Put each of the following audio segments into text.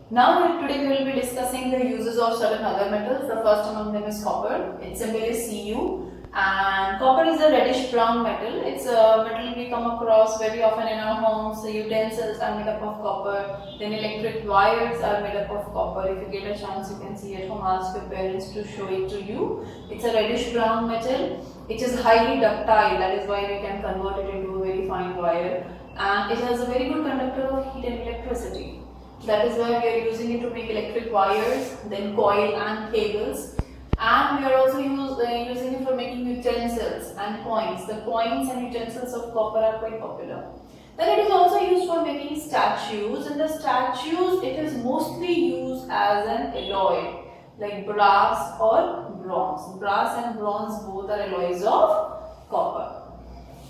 Now today we will be discussing the uses of certain other metals. The first among them is copper. Its symbol is Cu, and copper is a reddish brown metal. It's a metal we come across very often in our homes. The utensils are made up of copper. Then electric wires are made up of copper. If you get a chance, you can see at home. Ask your parents to show it to you. It's a reddish brown metal. It is highly ductile. That is why we can convert it into a very fine wire. And it has a very good conductor of heat and electricity. That is why we are using it to make electric wires, then coil and cables. And we are also using it for making utensils and coins. The coins and utensils of copper are quite popular. Then it is also used for making statues. In the statues, it is mostly used as an alloy, like brass or bronze. Brass and bronze both are alloys of copper.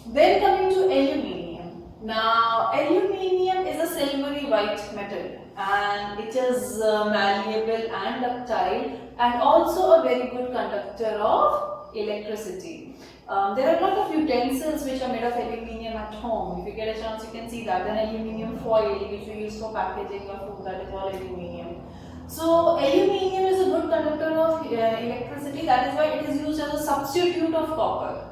Then coming to aluminium. Now, aluminium is a silvery white metal and it is malleable and ductile and also a very good conductor of electricity. There are a lot of utensils which are made of aluminium at home. If you get a chance, you can see that. Then aluminium foil which we use for packaging of food, that is all aluminium. So, aluminium is a good conductor of electricity. That is why it is used as a substitute of copper.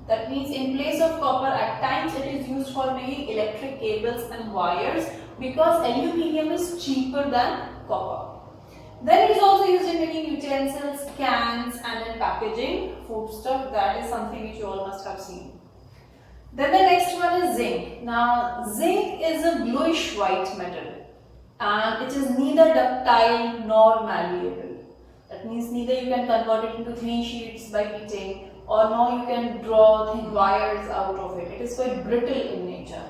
That means in place of copper, at times it is used for making electric cables and wires because aluminium is cheaper than copper. Then it is also used in making utensils, cans and in packaging food stuff. That is something which you all must have seen. Then the next one is zinc. Now zinc is a bluish white metal and it is neither ductile nor malleable. That means neither you can convert it into thin sheets by heating, or no, you can draw thin wires out of it. It is quite brittle in nature.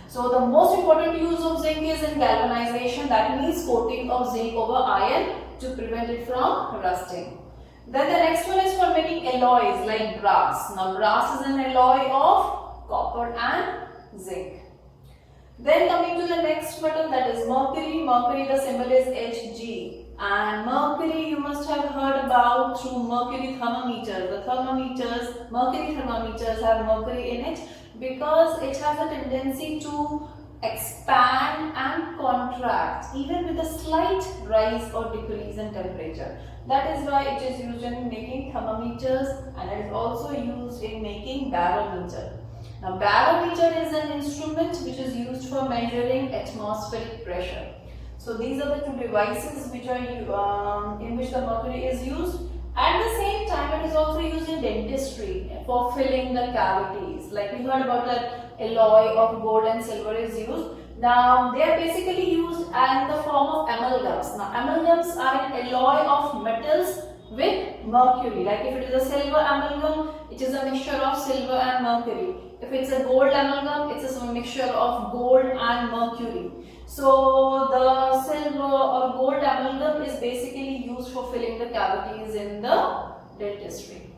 So the most important use of zinc is in galvanization. That means coating of zinc over iron to prevent it from rusting. Then the next one is for making alloys like brass. Now brass is an alloy of copper and zinc. Then coming to the next metal, that is mercury. Mercury, the symbol is Hg. And mercury you must have heard about through mercury thermometers. The mercury thermometers have mercury in it because it has a tendency to expand and contract even with a slight rise or decrease in temperature. That is why it is used in making thermometers and it is also used in making barometer. Now barometer is an instrument which is used for measuring atmospheric pressure. So these are the two devices which are in which the mercury is used. At the same time, it is also used in dentistry for filling the cavities. Like we heard about that alloy of gold and silver is used. Now they are basically used in the form of amalgams. Now amalgams are an alloy of metals with mercury. Like if it is a silver amalgam, it is a mixture of silver and mercury. If it's a gold amalgam, it's a mixture of gold and mercury. So the silver or gold amalgam is basically used for filling the cavities in the dentistry.